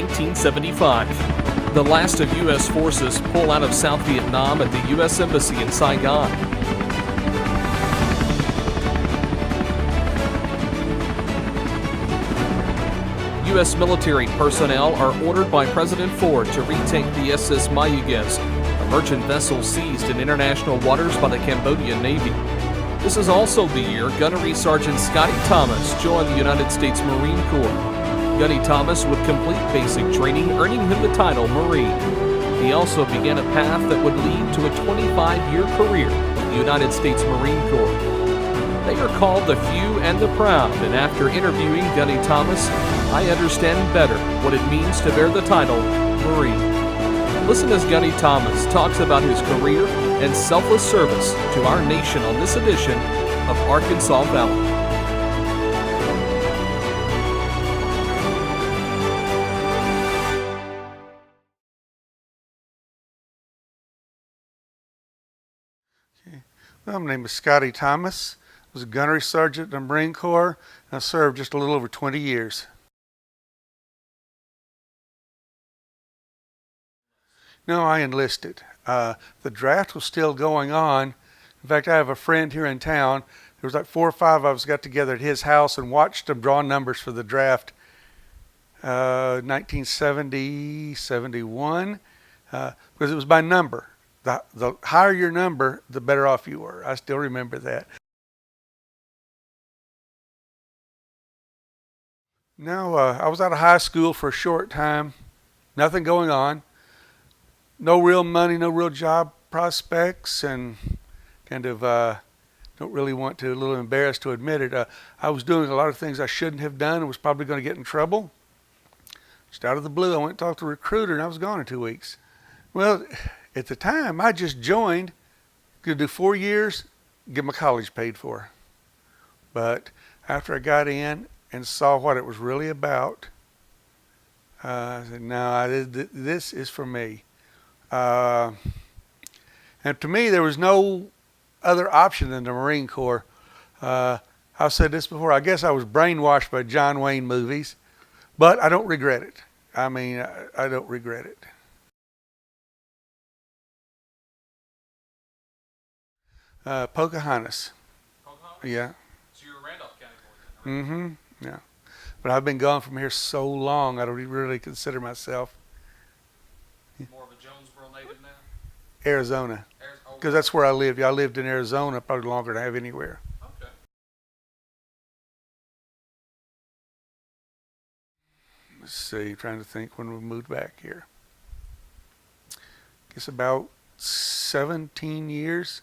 1975. The last of U.S. forces pull out of South Vietnam at the U.S. Embassy in Saigon. U.S. military personnel are ordered by President Ford to retake the SS Mayuges, a merchant vessel seized in international waters by the Cambodian Navy. This is also the year Gunnery Sergeant Scottie Thomas joined the United States Marine Corps. Gunney Thomas would complete basic training, earning him the title Marine. He also began a path that would lead to a 25-year career with the United States Marine Corps. They are called the few and the proud, and after interviewing Gunney Thomas, I understand better what it means to bear the title Marine. Listen as Gunney Thomas talks about his career and selfless service to our nation on this edition of Arkansas Valor. Well, my name is Scottie Thomas. I was a gunnery sergeant in the Marine Corps, and I served just a little over 20 years. No, I enlisted. The draft was still going on. In fact, I have a friend here in town. There was like 4 or 5 of us got together at his house and watched him draw numbers for the draft. 1970, 71, because it was by number. The higher your number, the better off you were. I still remember that. No, I was out of high school for a short time. Nothing going on. No real money, no real job prospects, and kind of don't really want to, a little embarrassed to admit it. I was doing a lot of things I shouldn't have done and was probably going to get in trouble. Just out of the blue, I went and talked to a recruiter, and I was gone in 2 weeks. Well, at the time, I just joined, could do 4 years, get my college paid for. But after I got in and saw what it was really about, I said, no, this is for me. And to me, there was no other option than the Marine Corps. I've said this before, I guess I was brainwashed by John Wayne movies, but I don't regret it. I mean, I don't regret it. Pocahontas. Pocahontas? Yeah. So you're a Randolph County boy then, right? Mm-hmm. Yeah. But I've been gone from here so long, I don't really consider myself. More of a Jonesboro native now? Arizona. Because that's where I lived. I lived in Arizona probably longer than I have anywhere. Okay. Let's see, trying to think when we moved back here. Guess about 17 years.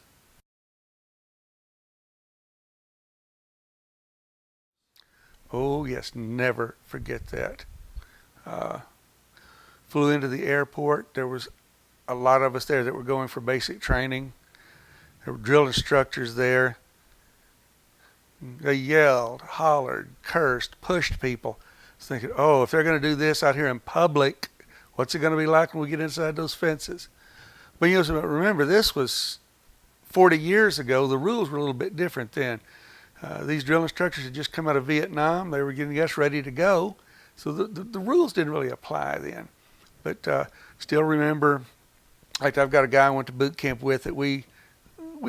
Oh yes, never forget that. Flew into the airport. There was a lot of us there that were going for basic training. There were drill instructors there. They yelled, hollered, cursed, pushed people. I was thinking, oh, if they're going to do this out here in public, what's it going to be like when we get inside those fences? But you know, remember, this was 40 years ago. The rules were a little bit different then. These drill instructors had just come out of Vietnam. They were getting us ready to go. So the rules didn't really apply then. But still remember, like I've got a guy I went to boot camp with that we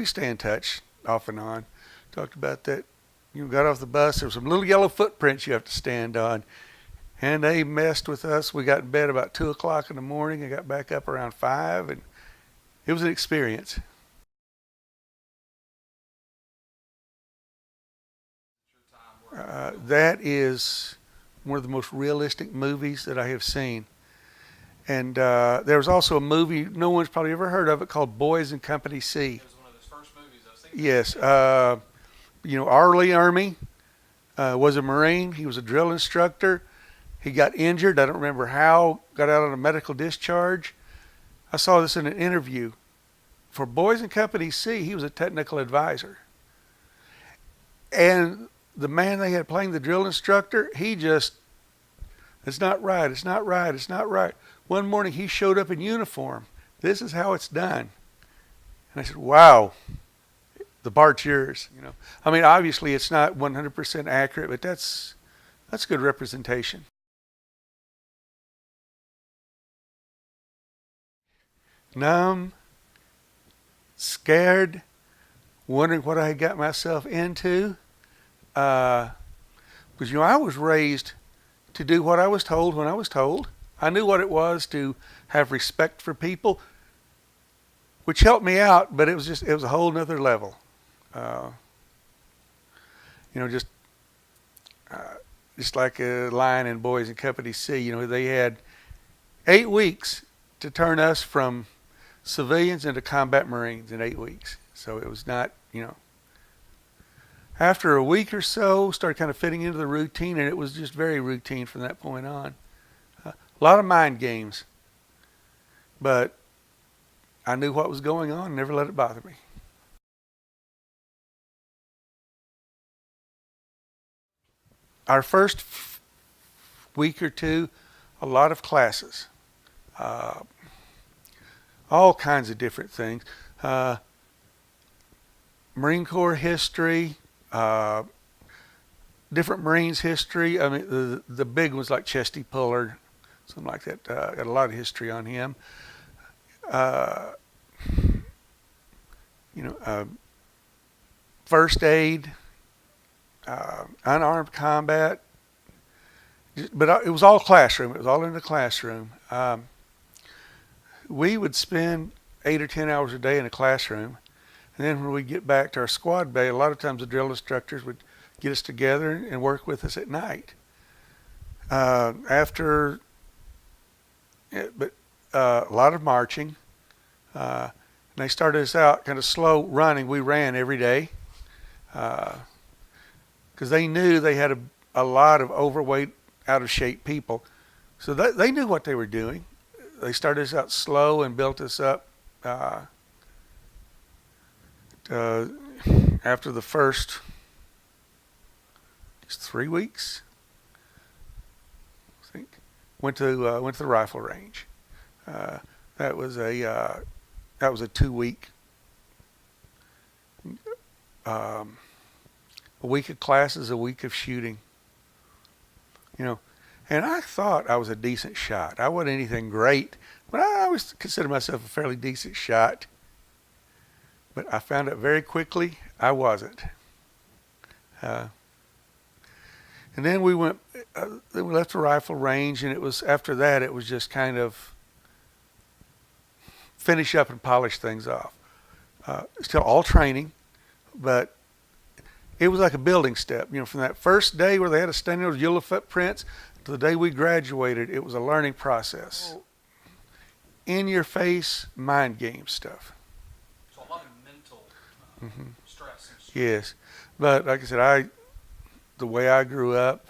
stay in touch off and on. Talked about that. You got off the bus, there were some little yellow footprints you have to stand on. And they messed with us. We got in bed about 2 o'clock in the morning and got back up around 5. And it was an experience. That is one of the most realistic movies that I have seen. And there was also a movie, no one's probably ever heard of it, called Boys in Company C. It was one of his first movies I've seen. Yes. You know, Arlie Army was a Marine. He was a drill instructor. He got injured. I don't remember how. Got out on a medical discharge. I saw this in an interview. For Boys in Company C, he was a technical advisor. And the man they had playing the drill instructor, he just, it's not right, it's not right, it's not right. One morning he showed up in uniform. This is how it's done. And I said, wow, the part's yours. You know, I mean, obviously it's not 100% accurate, but that's good representation. numb, scared, wondering what I had got myself into. Because, I was raised to do what I was told when I was told. I knew what it was to have respect for people, which helped me out, but it was a whole nother level. Just like a line in Boys in Company C, they had 8 weeks to turn us from civilians into combat Marines in 8 weeks. So it was not, After a week or so, started kind of fitting into the routine, and it was just very routine from that point on. A lot of mind games, but I knew what was going on and never let it bother me. Our first week or two, a lot of classes, all kinds of different things. Marine Corps history, different Marines history. I mean, the big ones like Chesty Pullard, something like that. Got a lot of history on him. First aid, unarmed combat, but it was all classroom. It was all in the classroom. We would spend 8 or 10 hours a day in a classroom, and then when we get back to our squad bay, a lot of times the drill instructors would get us together and work with us at night. A lot of marching. And they started us out kind of slow running. We ran every day because they knew they had a lot of overweight, out of shape people. So they knew what they were doing. They started us out slow and built us up. After the first 3 weeks, I think, went to the rifle range. That was a 2-week, a week of classes, a week of shooting. And I thought I was a decent shot. I wasn't anything great, but I always considered myself a fairly decent shot. But I found out very quickly I wasn't. And then we left the rifle range, and it was after that it was just kind of finish up and polish things off. Still all training, but it was like a building step. From that first day where they had us standing those yellow footprints to the day we graduated, it was a learning process. In your face, mind game stuff. So a lot of mental stress. Yes, but like I said, the way I grew up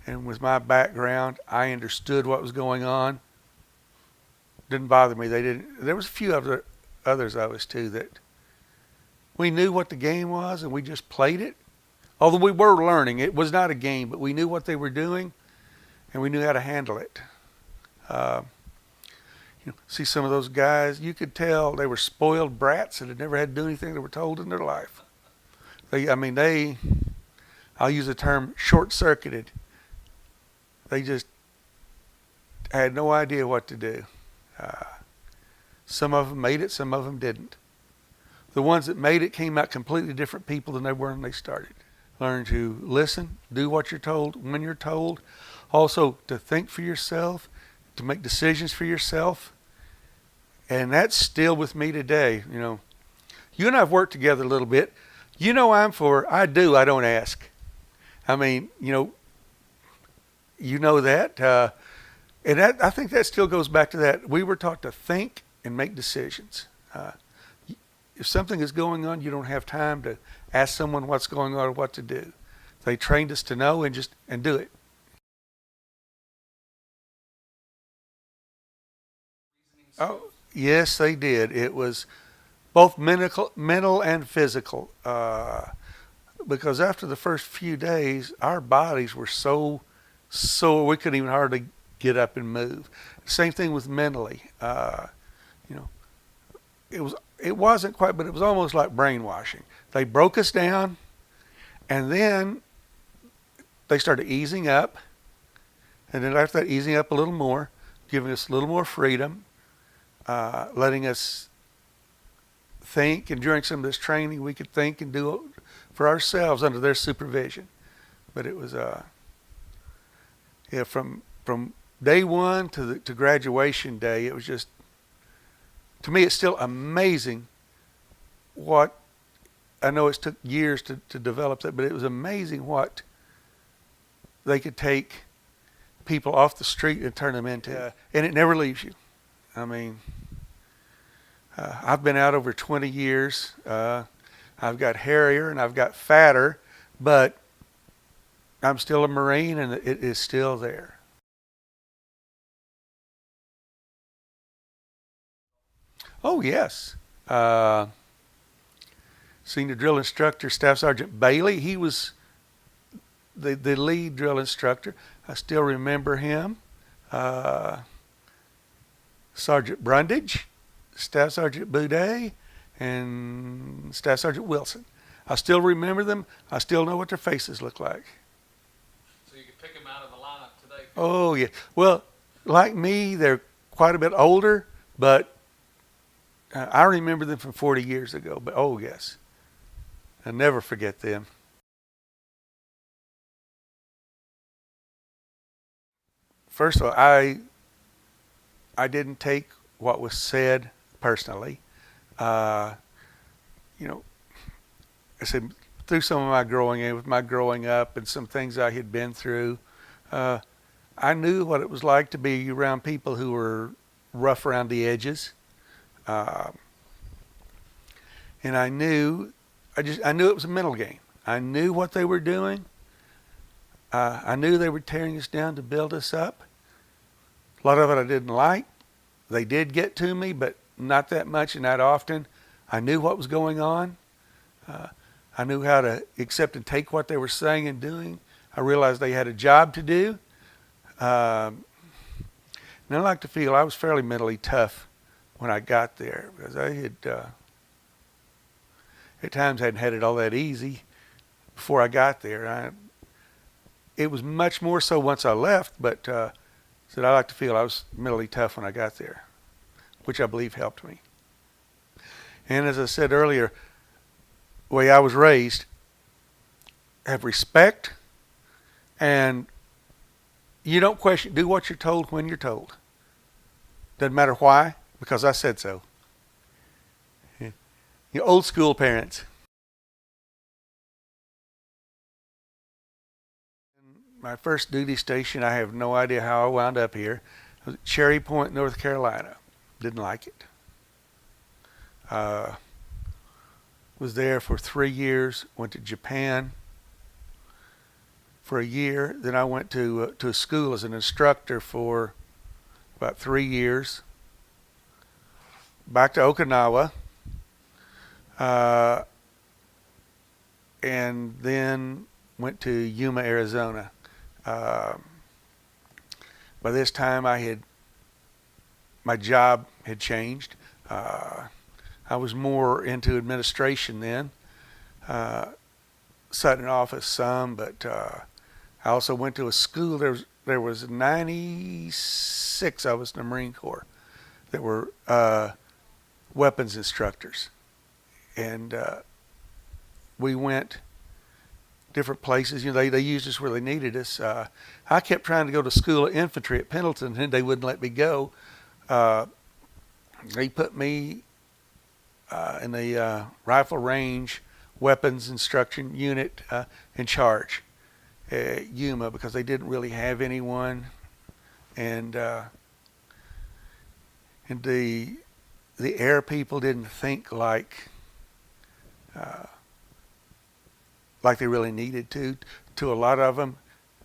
and with my background, I understood what was going on. Didn't bother me. They didn't. There was a few others of us too that we knew what the game was and we just played it. Although we were learning, it was not a game, but we knew what they were doing and we knew how to handle it. See some of those guys, you could tell they were spoiled brats that had never had to do anything they were told in their life. I'll use the term short-circuited. They just had no idea what to do. Some of them made it, some of them didn't. The ones that made it came out completely different people than they were when they started. Learn to listen, do what you're told when you're told. Also to think for yourself, to make decisions for yourself. And that's still with me today. You and I have worked together a little bit. I'm for I do, I don't ask. I mean, you know that. And that, I think that still goes back to that. We were taught to think and make decisions. If something is going on, you don't have time to ask someone what's going on or what to do. They trained us to know and do it. Oh, yes, they did. It was both mental and physical. Because after the first few days, our bodies were so we couldn't even hardly get up and move. Same thing with mentally. It wasn't quite, but it was almost like brainwashing. They broke us down, and then they started easing up, and then after that, easing up a little more, giving us a little more freedom. letting us think, and during some of this training we could think and do it for ourselves under their supervision. But it was from day one to graduation day, it was just, to me, it's still amazing what, I know it took years to develop that, but it was amazing what they could take people off the street and turn them into. And it never leaves you. I mean, I've been out over 20 years. I've got hairier and I've got fatter, but I'm still a Marine and it is still there. Oh, yes. Senior drill instructor, Staff Sergeant Bailey. He was the lead drill instructor. I still remember him. Sergeant Brundage, Staff Sergeant Boudet, and Staff Sergeant Wilson. I still remember them. I still know what their faces look like. So you can pick them out of the lineup today. Oh, yeah. Well, like me, they're quite a bit older, but I remember them from 40 years ago. But, oh, yes. I'll never forget them. First of all, I didn't take what was said personally. I said, through some of my growing up and some things I had been through, I knew what it was like to be around people who were rough around the edges. And I knew it was a mental game. I knew what they were doing. I knew they were tearing us down to build us up. A lot of it I didn't like. They did get to me, but not that much and not often. I knew what was going on. I knew how to accept and take what they were saying and doing. I realized they had a job to do. And I like to feel I was fairly mentally tough when I got there, because I had at times hadn't had it all that easy before I got there. It was much more so once I left, but said I like to feel I was mentally tough when I got there, which I believe helped me. And as I said earlier, the way I was raised, have respect, and you don't question, do what you're told when you're told. Doesn't matter why, because I said so. You old school parents. My first duty station, I have no idea how I wound up here. I was at Cherry Point, North Carolina. Didn't like it. Was there for 3 years. Went to Japan for a year. Then I went to a school as an instructor for about 3 years. Back to Okinawa. And then went to Yuma, Arizona. By this time my job had changed. I was more into administration then. Sat in office some, but I also went to a school. There was 96 of us in the Marine Corps that were weapons instructors. And we went different places. They used us where they needed us. I kept trying to go to school of infantry at Pendleton, and they wouldn't let me go. They put me in the rifle range weapons instruction unit in charge at Yuma, because they didn't really have anyone, and the air people didn't think like they really needed to. To a lot of them,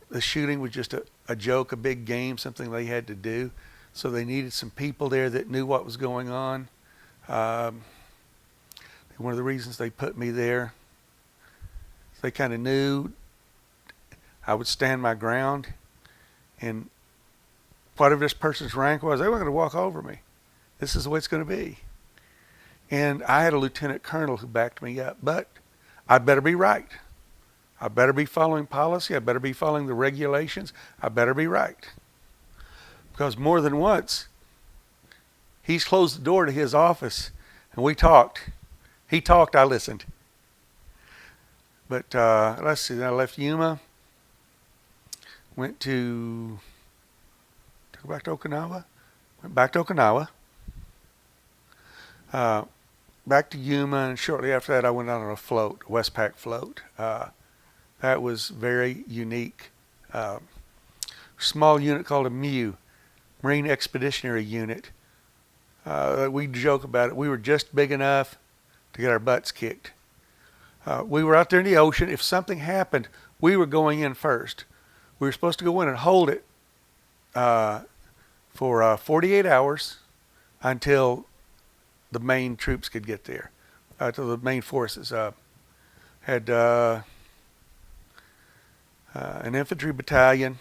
the shooting was just a joke, a big game, something they had to do. So they needed some people there that knew what was going on. One of the reasons they put me there, they kind of knew I would stand my ground, and whatever this person's rank was, they weren't going to walk over me. This is the way it's going to be. And I had a lieutenant colonel who backed me up, but I better be right. I better be following policy. I better be following the regulations. I better be right. Because more than once, he's closed the door to his office, and we talked. He talked, I listened. But let's see, then I left Yuma, went back to Okinawa, back to Yuma, and shortly after that I went out on a float, a Westpac float. That was very unique. Small unit called a MU, Marine Expeditionary Unit. We joke about it. We were just big enough to get our butts kicked. We were out there in the ocean. If something happened, we were going in first. We were supposed to go in and hold it for 48 hours until the main troops could get there, until the main forces. Had an infantry battalion,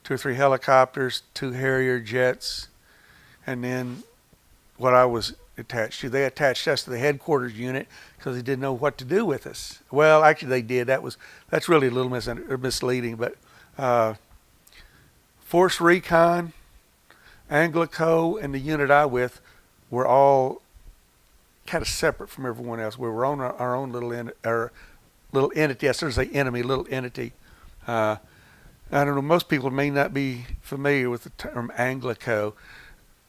2 or 3 helicopters, 2 Harrier jets, and then what I was attached to. They attached us to the headquarters unit because they didn't know what to do with us. Well, actually they did. That's really a little misleading, but Force Recon, Anglico, and the unit I with were all kind of separate from everyone else. We were on our own little entity. I sort of say enemy, little entity. I don't know, most people may not be familiar with the term Anglico.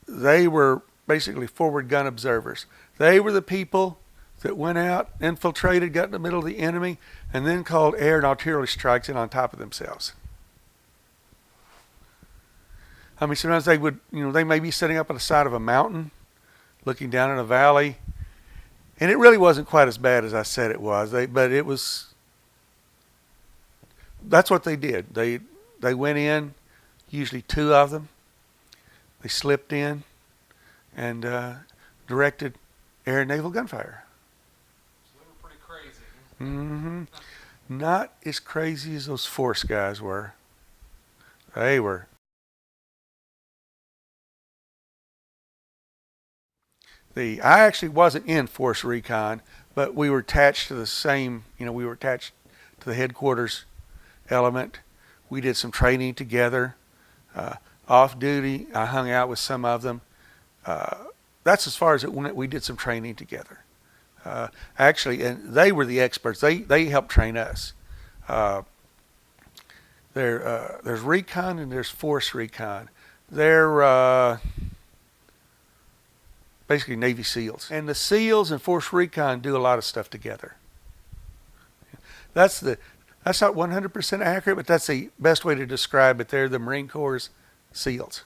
They were basically forward gun observers. They were the people that went out, infiltrated, got in the middle of the enemy, and then called air and artillery strikes in on top of themselves. I mean, sometimes they would, they may be sitting up on the side of a mountain, looking down in a valley, and it really wasn't quite as bad as I said it was. That's what they did. They went in, usually 2 of them. They slipped in and directed air and naval gunfire. So they were pretty crazy. Mm-hmm. Not as crazy as those Force guys were. They were. I actually wasn't in Force Recon, but we were attached to the same, we were attached to the headquarters element. We did some training together. Off duty, I hung out with some of them. That's as far as it went. We did some training together. Actually, and they were the experts. They helped train us. There's Recon and there's Force Recon. They're basically Navy SEALs. And the SEALs and Force Recon do a lot of stuff together. That's not 100% accurate, but that's the best way to describe it. They're the Marine Corps' SEALs.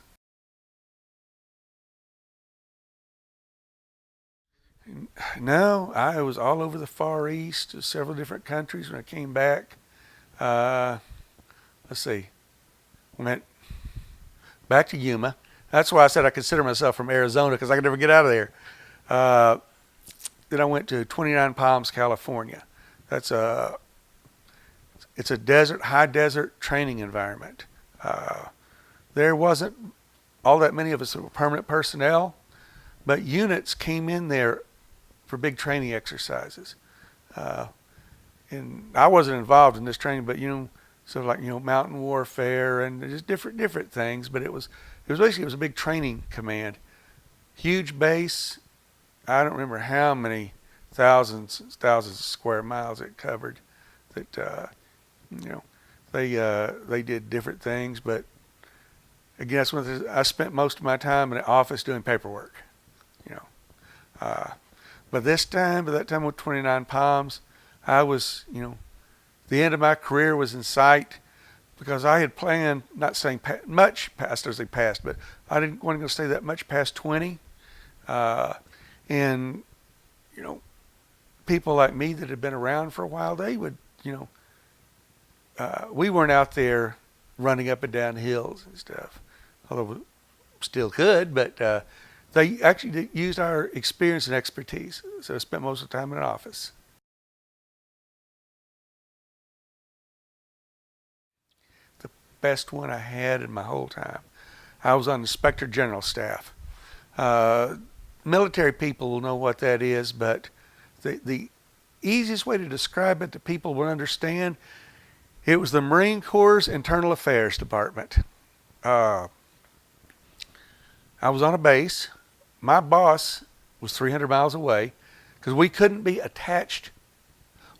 No, I was all over the Far East, several different countries when I came back. Let's see. Went back to Yuma. That's why I said I consider myself from Arizona, because I could never get out of there. Then I went to 29 Palms, California. It's a high desert training environment. There wasn't all that many of us that were permanent personnel, but units came in there for big training exercises. And I wasn't involved in this training, but mountain warfare and just different things. But it was basically a big training command, huge base. I don't remember how many thousands of square miles it covered. That they did different things, but again, that's when I spent most of my time in the office doing paperwork. But by that time with 29 Palms, I was, the end of my career was in sight, because I had planned, not saying much past as they passed, but I didn't want to go stay that much past 20. And, people like me that had been around for a while, they would, we weren't out there running up and down hills and stuff, although we still could, but they actually used our experience and expertise. So I spent most of the time in an office. The best one I had in my whole time. I was on the Inspector General staff. Military people will know what that is, but the easiest way to describe it that people will understand, it was the Marine Corps' Internal Affairs Department. I was on a base. My boss was 300 miles away because we couldn't be attached.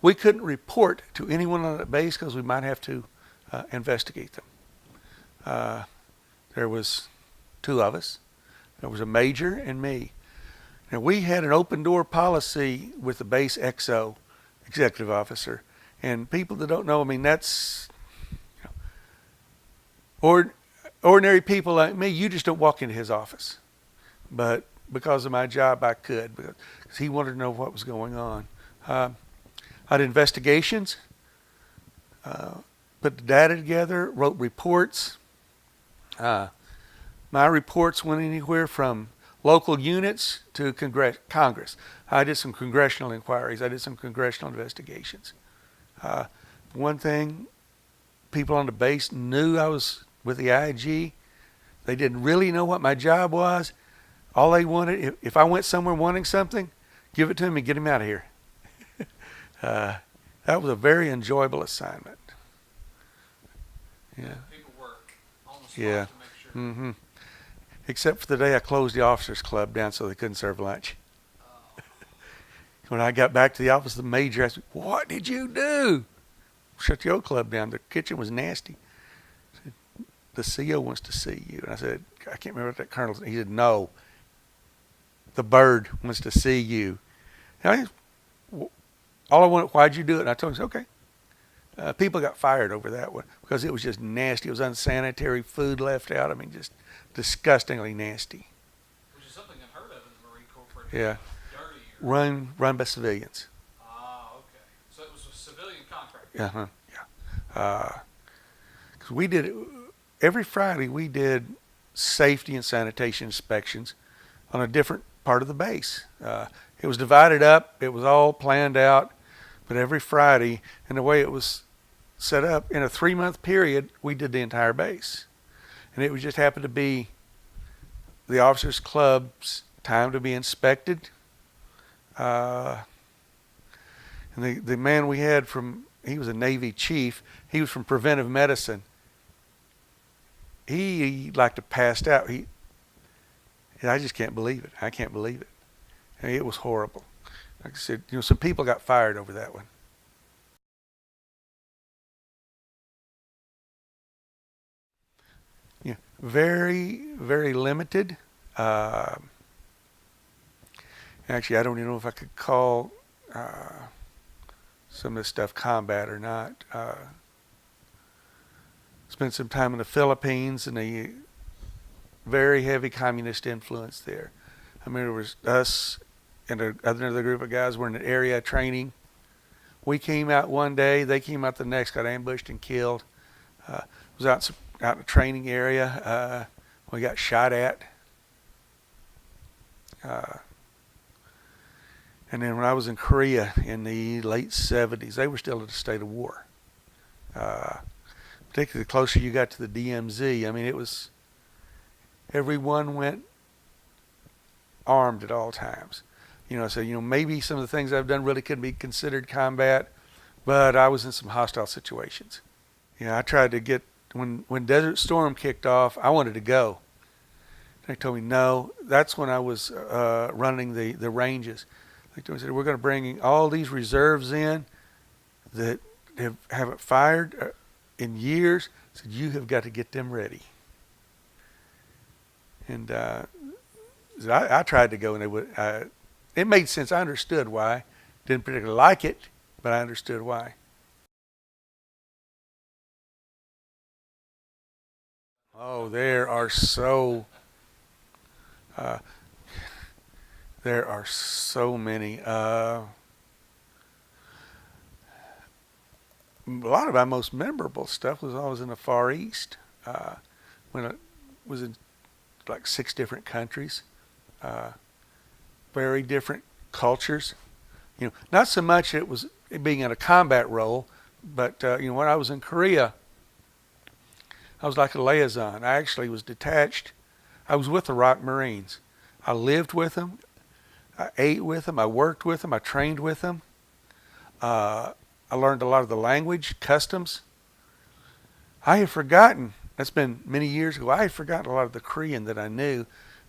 We couldn't report to anyone on that base because we might have to investigate them. There was two of us. There was a major and me. Now, we had an open door policy with the base XO, executive officer. And people that don't know, I mean, that's, you know, ordinary people like me, you just don't walk into his office. But because of my job, I could, because he wanted to know what was going on. I had investigations, put the data together, wrote reports. My reports went anywhere from local units to Congress. I did some congressional inquiries. I did some congressional investigations. One thing, people on the base knew I was with the IG. They didn't really know what my job was. All they wanted, if I went somewhere wanting something, give it to him and get him out of here. That was a very enjoyable assignment. Yeah. People work on the spot Yeah. to make sure. Mm-hmm. Except for the day I closed the officers club down so they couldn't serve lunch. When I got back to the office, the major asked me, "What did you do?" "Shut your club down. The kitchen was nasty." I said, "The CO wants to see you." And I said, I can't remember what that colonel said. He said, "No, the bird wants to see you." And all I wanted, "Why'd you do it?" And I told him, "Okay." People got fired over that one because it was just nasty. It was unsanitary, food left out. I mean, just disgustingly nasty. Which is something unheard of in the Marine Corps. For Yeah. dirty or... Run by civilians. Ah, okay. So it was a civilian contract. Uh-huh. Yeah. 'Cause we did it every Friday. We did safety and sanitation inspections on a different part of the base. It was divided up. It was all planned out. But every Friday, and the way it was set up, in a 3-month period, we did the entire base. And it would just happen to be the officers' club's time to be inspected. And the man we had he was a Navy chief. He was from preventive medicine. He liked to pass out. I just can't believe it. I can't believe it. I mean, it was horrible. Like I said, some people got fired over that one. Yeah, very, very limited. Actually, I don't even know if I could call some of this stuff combat or not. Spent some time in the Philippines, and a very heavy communist influence there. I mean, it was us and another group of guys were in an area training. We came out one day, they came out the next, got ambushed and killed. Was out in a training area. We got shot at. And then when I was in Korea in the late 70s, they were still in a state of war. Particularly the closer you got to the DMZ, I mean, it was, everyone went armed at all times. So maybe some of the things I've done really couldn't be considered combat, but I was in some hostile situations. I tried to get, when Desert Storm kicked off, I wanted to go. They told me no. That's when I was running the ranges. They told me, said, "We're going to bring all these reserves in that haven't fired in years." I said, "You have got to get them ready." And I tried to go, and they would. It made sense. I understood why. Didn't particularly like it, but I understood why. Oh, there are so many. A lot of my most memorable stuff was always in the Far East. When I was in like 6 different countries. Very different cultures. Not so much it was being in a combat role, but when I was in Korea, I was like a liaison. I actually was detached. I was with the Rock Marines. I lived with them. I ate with them. I worked with them. I trained with them. I learned a lot of the language, customs. I had forgotten, that's been many years ago, I had forgotten a lot of the Korean that I knew,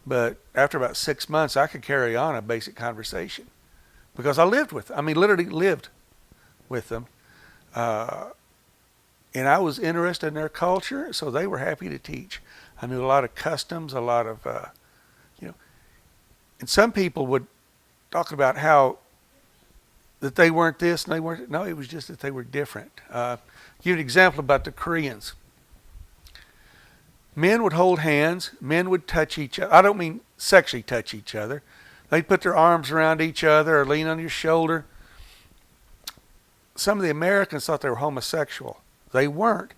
But after about 6 months, I could carry on a basic conversation because I lived with them. I mean, literally lived with them. And I was interested in their culture, so they were happy to teach. I knew a lot of customs, a lot of, and some people would talk about how that they weren't this and they weren't. No, it was just that they were different. Give you an example about the Koreans. Men would hold hands. Men would touch each other. I don't mean sexually touch each other. They'd put their arms around each other or lean on your shoulder. Some of the Americans thought they were homosexual. They weren't.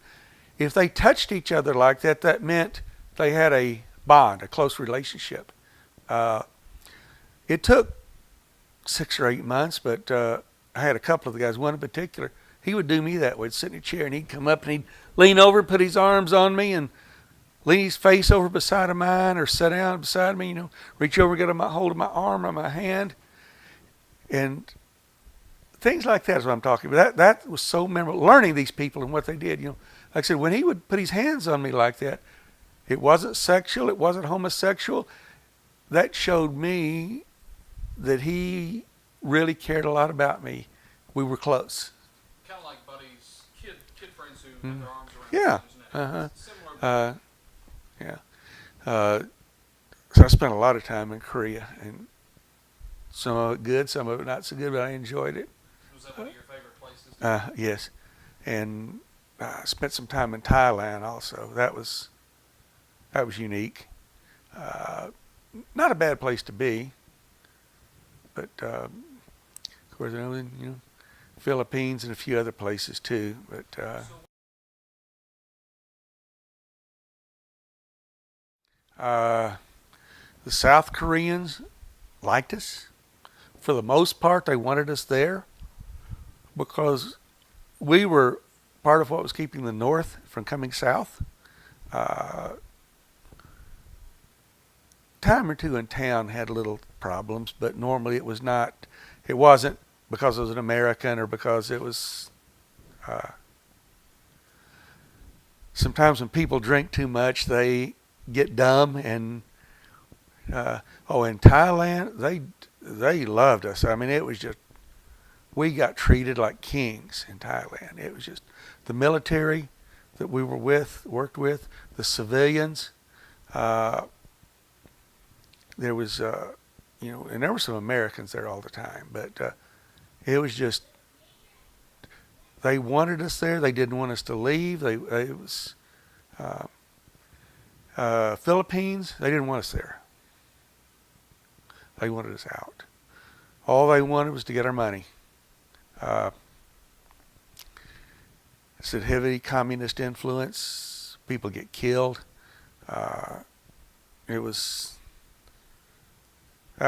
If they touched each other like that, that meant they had a bond, a close relationship. It took 6 or 8 months, but I had a couple of the guys, one in particular, he would do me that way. He'd sit in a chair and he'd come up and he'd lean over, put his arms on me and lean his face over beside of mine or sit down beside me, reach over, get a hold of my arm or my hand. And things like that is what I'm talking about. That was so memorable, learning these people and what they did. Like I said, when he would put his hands on me like that, it wasn't sexual, it wasn't homosexual. That showed me that he really cared a lot about me. We were close. Kind of like buddies, kid friends who have their arms around Yeah. each other. Yeah. So I spent a lot of time in Korea, and some of it good, some of it not so good, but I enjoyed it. Was that one of your favorite places? Yes. And I spent some time in Thailand also. That was unique. Not a bad place to be, but of course, Philippines and a few other places too. But the South Koreans liked us. For the most part, they wanted us there because we were part of what was keeping the North from coming south. Time or two in town had little problems, but normally it wasn't because it was an American or because it was, sometimes when people drink too much, they get dumb and, in Thailand, they loved us. I mean, it was just, we got treated like kings in Thailand. It was just the military that we worked with, the civilians, there was, and there were some Americans there all the time, but it was just, they wanted us there. They didn't want us to leave. It was Philippines. They didn't want us there. They wanted us out. All they wanted was to get our money. It's a heavy communist influence. People get killed. That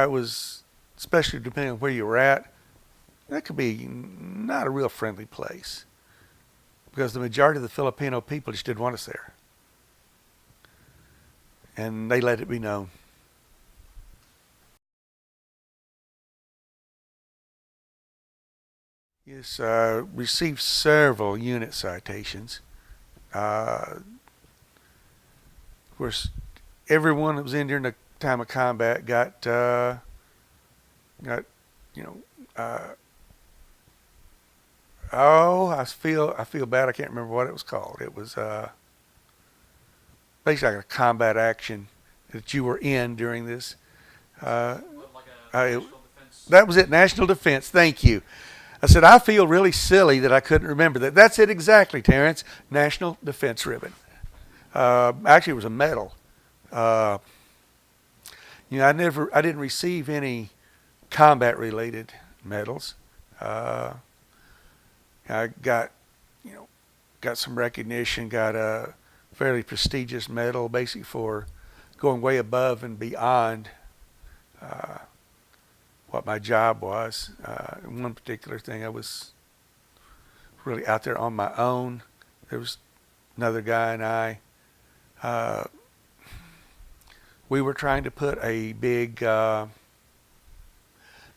was, especially depending on where you were at, that could be not a real friendly place because the majority of the Filipino people just didn't want us there. And they let it be known. Yes, received several unit citations. Of course, everyone that was in during the time of combat got I feel bad. I can't remember what it was called. It was basically like a combat action that you were in during this. Like a national defense. That was it, national defense. Thank you. I said, I feel really silly that I couldn't remember that. That's it exactly, Terrence. National Defense Ribbon. Actually, it was a medal. I didn't receive any combat-related medals. I got some recognition, got a fairly prestigious medal, basically for going way above and beyond what my job was. One particular thing, I was really out there on my own. There was another guy and I. We were trying to put a big, kind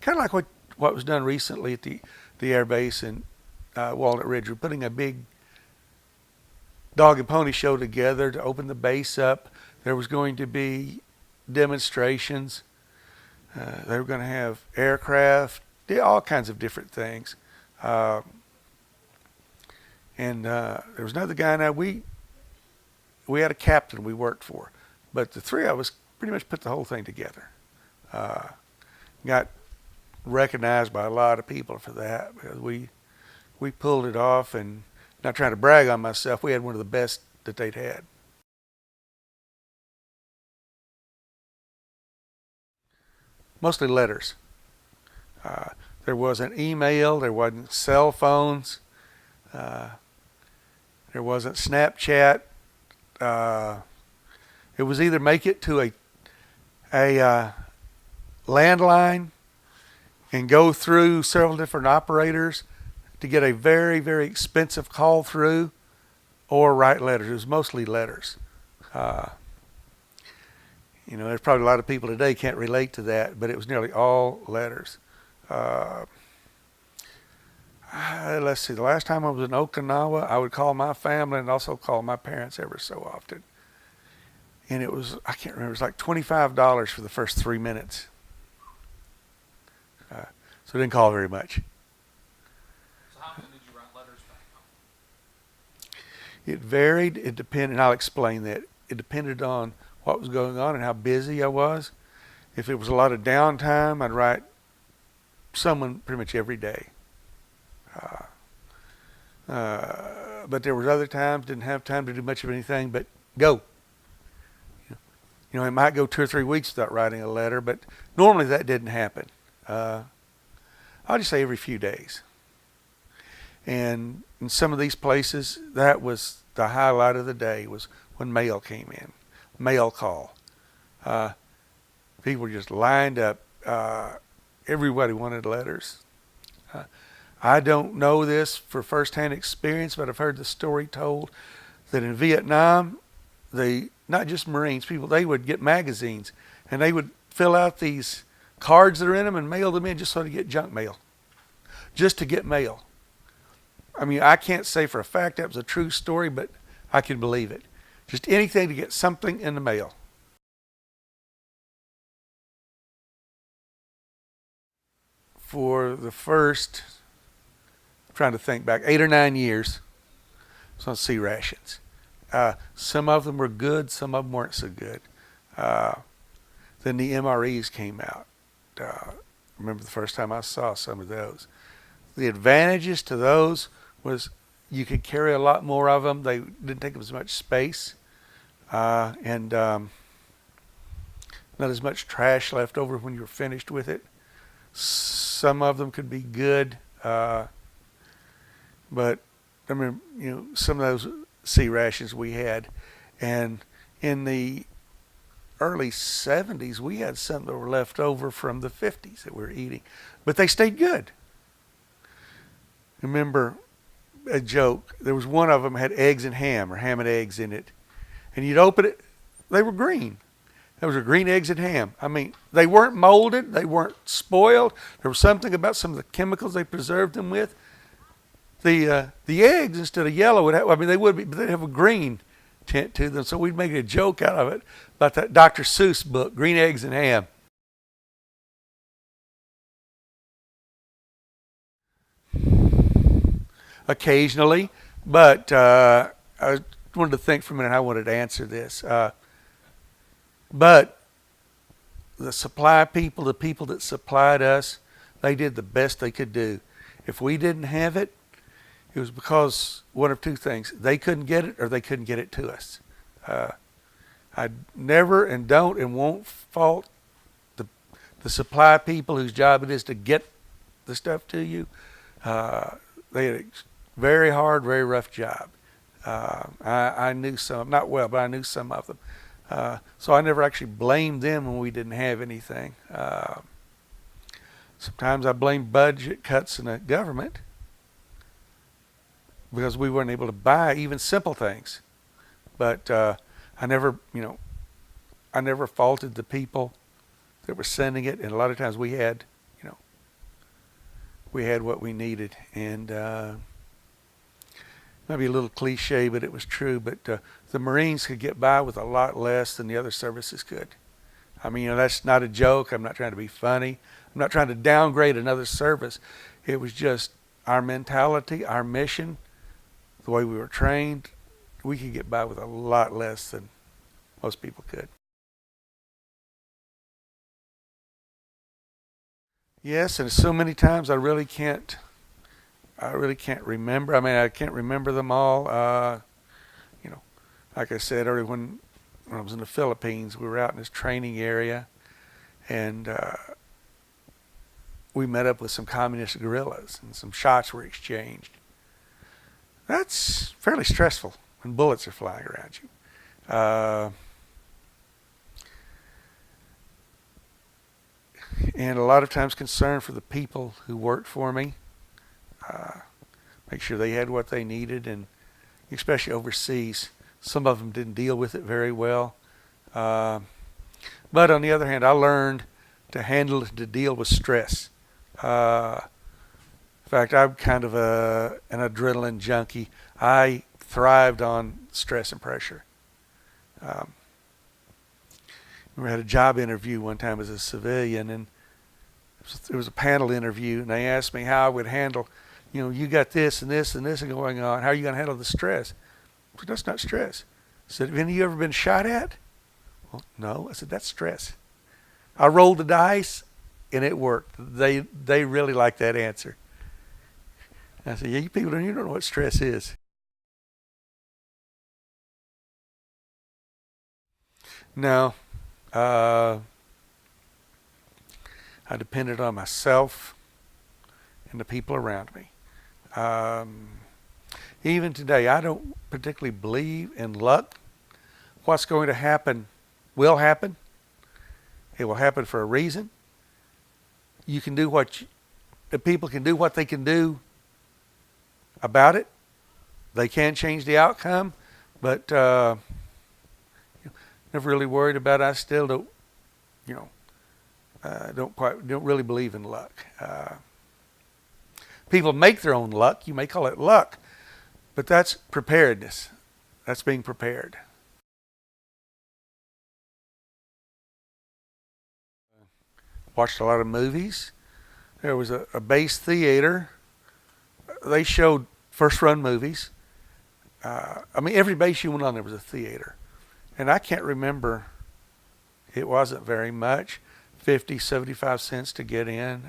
of like what was done recently at the air base in Walnut Ridge. We're putting a big dog and pony show together to open the base up. There was going to be demonstrations. They were going to have aircraft, all kinds of different things. And there was another guy. Now we had a captain we worked for, but the three of us pretty much put the whole thing together. Got recognized by a lot of people for that because we pulled it off. And not trying to brag on myself, we had one of the best that they'd had. Mostly letters. There wasn't email, there wasn't cell phones, there wasn't Snapchat. It was either make it to a landline and go through several different operators to get a very, very expensive call through, or write letters. It was mostly letters. There's probably a lot of people today can't relate to that, but it was nearly all letters. Let's see, the last time I was in Okinawa, I would call my family and also call my parents ever so often. And it was, I can't remember, it was like $25 for the first 3 minutes. So I didn't call very much. So how often did you write letters back home? It varied, it depended, and I'll explain that. It depended on what was going on and how busy I was. If it was a lot of downtime, I'd write someone pretty much every day. But there was other times, didn't have time to do much of anything but go. It might go 2 or 3 weeks without writing a letter, but normally that didn't happen. I'll just say every few days. And in some of these places, that was the highlight of the day, was when mail came in. Mail call. People were just lined up. Everybody wanted letters. I don't know this for firsthand experience, but I've heard the story told that in Vietnam, not just Marines, people, they would get magazines and they would fill out these cards that are in them and mail them in just so to get junk mail. Just to get mail. I mean, I can't say for a fact that was a true story, but I can believe it. Just anything to get something in the mail. For the first, I'm trying to think back, 8 or 9 years, I was on sea rations. Some of them were good, some of them weren't so good. Then the MREs came out. I remember the first time I saw some of those. The advantages to those was you could carry a lot more of them. They didn't take up as much space, and not as much trash left over when you were finished with it. Some of them could be good, but I remember, some of those sea rations we had, and in the early 70s, we had some that were left over from the 50s that we were eating, but they stayed good. Remember a joke, there was one of them had eggs and ham, or ham and eggs in it, and you'd open it, they were green. Those were green eggs and ham. I mean, they weren't molded, they weren't spoiled. There was something about some of the chemicals they preserved them with. The eggs, instead of yellow, they would be, but they'd have a green tint to them. So we'd make a joke out of it about that Dr. Seuss book, Green Eggs and Ham. Occasionally, but I wanted to think for a minute how I wanted to answer this. But the supply people, the people that supplied us, they did the best they could do. If we didn't have it, it was because one of two things. They couldn't get it or they couldn't get it to us. I never and don't and won't fault the supply people whose job it is to get the stuff to you. They had a very hard, very rough job. I knew some, not well, but I knew some of them. So I never actually blamed them when we didn't have anything. Sometimes I blame budget cuts in the government because we weren't able to buy even simple things. But I never faulted the people that were sending it, and a lot of times we had what we needed. And maybe a little cliche, but it was true. But the Marines could get by with a lot less than the other services could. I mean, that's not a joke. I'm not trying to be funny. I'm not trying to downgrade another service. It was just our mentality, our mission, the way we were trained. We could get by with a lot less than most people could. Yes, and so many times I really can't remember. I mean, I can't remember them all. You know, like I said earlier, when I was in the Philippines, we were out in this training area, and we met up with some communist guerrillas, and some shots were exchanged. That's fairly stressful when bullets are flying around you. And a lot of times concern for the people who worked for me. Make sure they had what they needed, and especially overseas, some of them didn't deal with it very well. But on the other hand, I learned to deal with stress. In fact, I'm kind of an adrenaline junkie. I thrived on stress and pressure. We had a job interview one time as a civilian, and it was a panel interview, and they asked me how I would handle, you got this and this and this going on. How are you going to handle the stress? I said, that's not stress. I said, have any of you ever been shot at? Well, no. I said, that's stress. I rolled the dice, and it worked. They really liked that answer. I said, yeah, you people you don't know what stress is. No. I depended on myself and the people around me. Even today, I don't particularly believe in luck. What's going to happen will happen. It will happen for a reason. You can do the people can do what they can do about it. They can change the outcome, but never really worried about it. I still don't, don't really believe in luck. People make their own luck. You may call it luck, but that's preparedness. That's being prepared. Watched a lot of movies. There was a base theater. They showed first-run movies. Every base you went on, there was a theater. And I can't remember, it wasn't very much, 50, 75 cents to get in.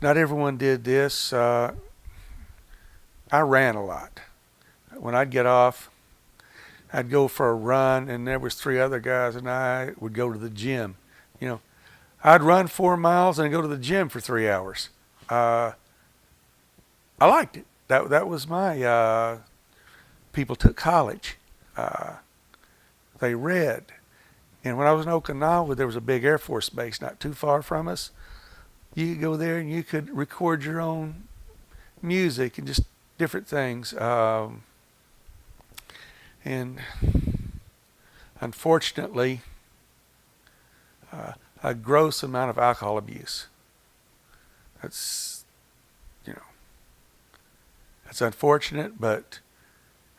Not everyone did this. I ran a lot. When I'd get off, I'd go for a run, and there was 3 other guys, and I would go to the gym. I'd run 4 miles and go to the gym for 3 hours. I liked it. That was my. People took college. They read. And when I was in Okinawa, there was a big Air Force base not too far from us. You could go there and you could record your own music and just different things. And unfortunately, a gross amount of alcohol abuse. That's unfortunate, but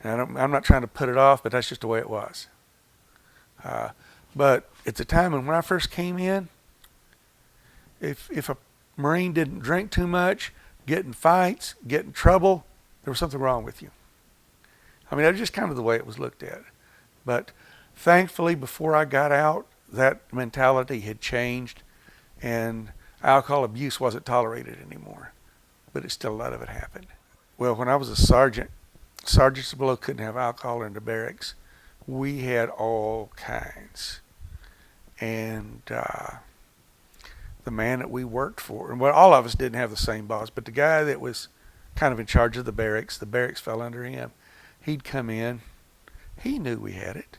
I'm not trying to put it off, but that's just the way it was. But at the time when I first came in, if a Marine didn't drink too much, get in fights, get in trouble, there was something wrong with you. That was just kind of the way it was looked at. But thankfully, before I got out, that mentality had changed, and alcohol abuse wasn't tolerated anymore. But still a lot of it happened. Well, when I was a sergeant, sergeants below couldn't have alcohol in the barracks. We had all kinds. And the man that we worked for, and all of us didn't have the same boss, but the guy that was kind of in charge of the barracks fell under him. He'd come in. He knew we had it.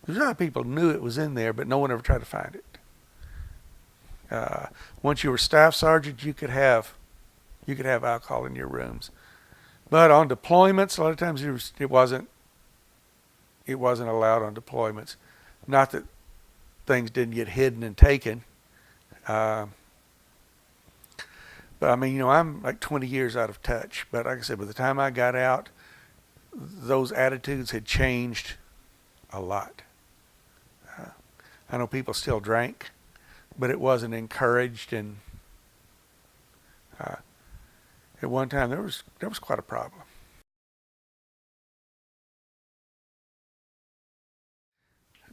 There's a lot of people knew it was in there, but no one ever tried to find it. Once you were staff sergeant, you could have alcohol in your rooms. But on deployments, a lot of times it wasn't allowed on deployments. Not that things didn't get hidden and taken. But I'm like 20 years out of touch. But like I said, by the time I got out, those attitudes had changed a lot. I know people still drank, but it wasn't encouraged, and at one time there was quite a problem.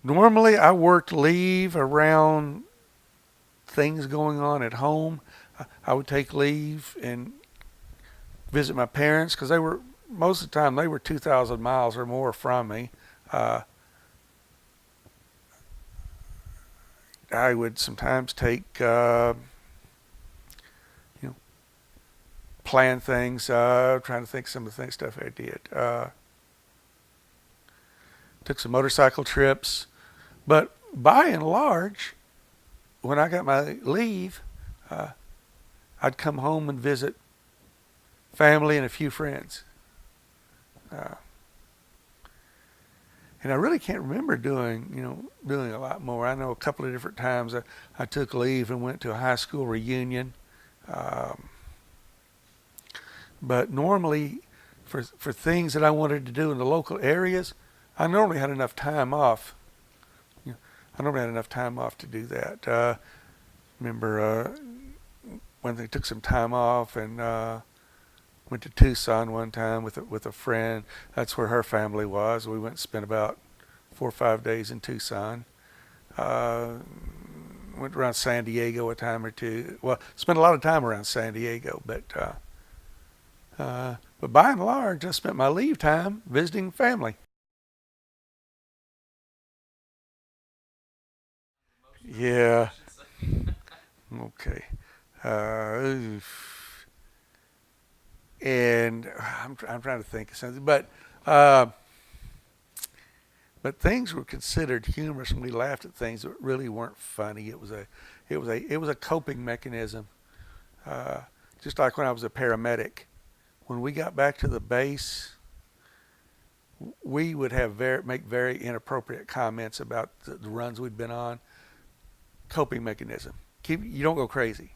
Normally, I worked leave around things going on at home. I would take leave and visit my parents because they were, most of the time, they were 2,000 miles or more from me. I would sometimes take, plan things, trying to think some of the stuff I did. Took some motorcycle trips. But by and large, when I got my leave, I'd come home and visit family and a few friends. And I really can't remember doing a lot more. I know a couple of different times I took leave and went to a high school reunion. But normally, for things that I wanted to do in the local areas, I normally had enough time off. I normally had enough time off to do that. Remember when they took some time off and went to Tucson one time with a friend. That's where her family was. We went and spent about 4 or 5 days in Tucson. Went around San Diego a time or two. Well, spent a lot of time around San Diego, but by and large, I spent my leave time visiting family. Yeah. Okay. And I'm trying to think of something, but things were considered humorous, and we laughed at things that really weren't funny. It was a coping mechanism. Just like when I was a paramedic, when we got back to the base, we would make very inappropriate comments about the runs we'd been on. Coping mechanism. You don't go crazy.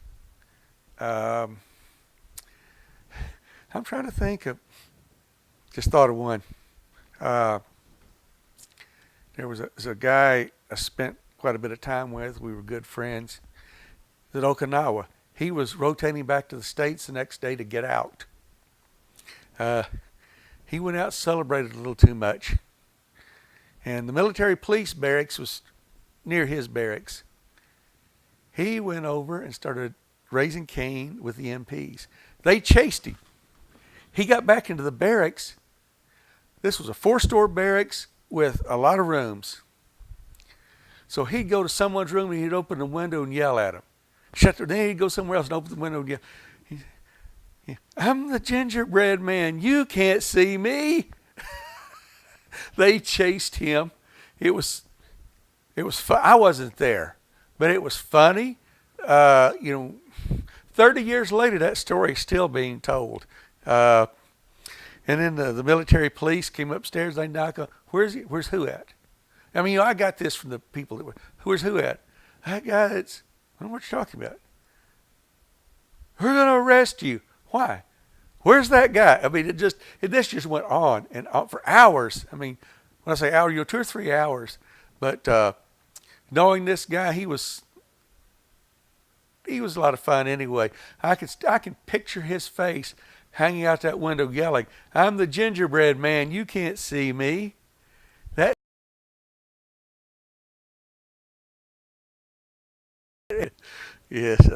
I'm trying to think of. Just thought of one. There was a guy I spent quite a bit of time with. We were good friends. At Okinawa. He was rotating back to the States the next day to get out. He went out and celebrated a little too much. And the military police barracks was near his barracks. He went over and started raising Cain with the MPs. They chased him. He got back into the barracks. This was a 4-story barracks with a lot of rooms. So he'd go to someone's room and he'd open the window and yell at them. Then he'd go somewhere else and open the window and yell. I'm the gingerbread man. You can't see me. They chased him. It was fun. I wasn't there, but it was funny. 30 years later, that story is still being told. And then the military police came upstairs. They knocked on, where's who at? I mean, I got this from the people that were, where's who at? That guy that's, I don't know what you're talking about. We're going to arrest you. Why? Where's that guy? I mean, this just went on and on for hours. I mean, when I say hour, 2 or 3 hours. But knowing this guy, he was a lot of fun anyway. I can picture his face hanging out that window yelling, I'm the gingerbread man, you can't see me. That yes.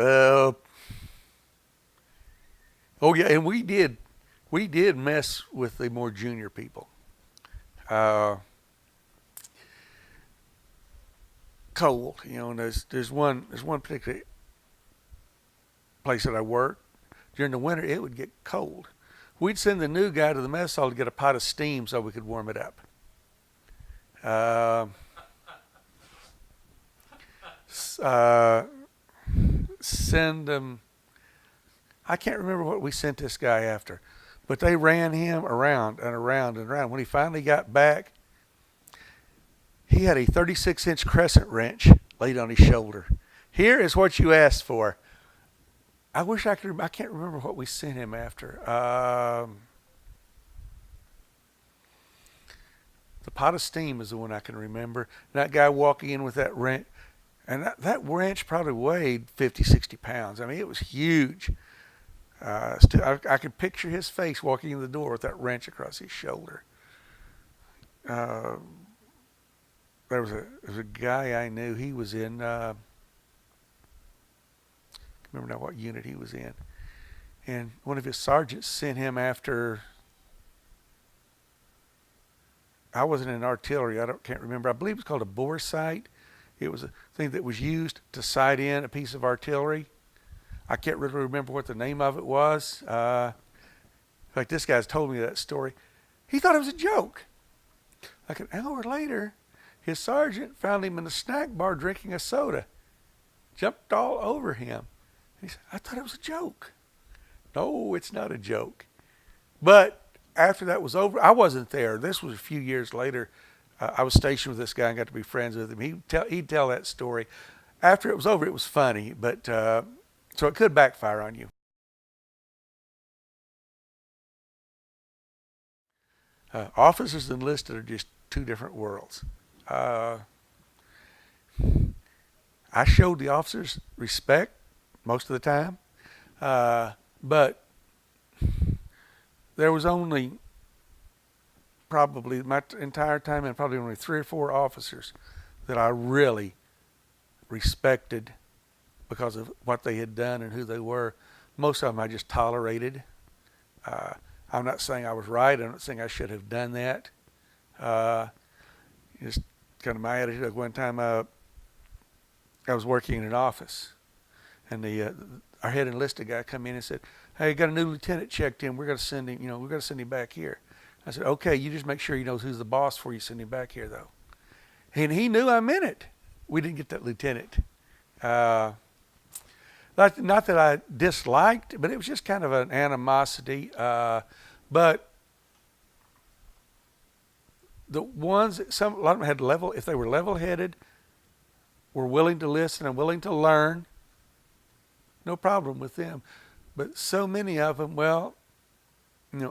Oh yeah, and we did mess with the more junior people. Cold, and there's one particular place that I worked. During the winter, it would get cold. We'd send the new guy to the mess hall to get a pot of steam so we could warm it up. Send them. I can't remember what we sent this guy after, but they ran him around and around and around. When he finally got back, he had a 36-inch crescent wrench laid on his shoulder. Here is what you asked for. I wish I could. I can't remember what we sent him after. The pot of steam is the one I can remember. And that guy walking in with that wrench, and that wrench probably weighed 50, 60 pounds. I mean, it was huge. I could picture his face walking in the door with that wrench across his shoulder. There was a guy I knew. He was in, I remember now what unit he was in. And one of his sergeants sent him after, I wasn't in artillery, can't remember. I believe it was called a bore sight. It was a thing that was used to sight in a piece of artillery. I can't really remember what the name of it was. In fact, this guy's told me that story. He thought it was a joke. Like an hour later, his sergeant found him in a snack bar drinking a soda. Jumped all over him. He said, I thought it was a joke. No, it's not a joke. But after that was over, I wasn't there. This was a few years later. I was stationed with this guy and got to be friends with him. He'd tell that story. After it was over, it was funny, but so it could backfire on you. Officers and enlisted are just two different worlds. I showed the officers respect most of the time, but there was only probably my entire time and probably only 3 or 4 officers that I really respected because of what they had done and who they were. Most of them I just tolerated. I'm not saying I was right. I'm not saying I should have done that. Just kind of my attitude. Like one time I was working in an office, and our head enlisted guy come in and said, "Hey, got a new lieutenant checked in. We're going to send him. We're going to send him back here." I said, "Okay, you just make sure he knows who's the boss before you send him back here, though." And he knew I meant it. We didn't get that lieutenant. Not that I disliked, but it was just kind of an animosity. But the ones, a lot of them had if they were level-headed, were willing to listen and willing to learn, no problem with them. But so many of them, well,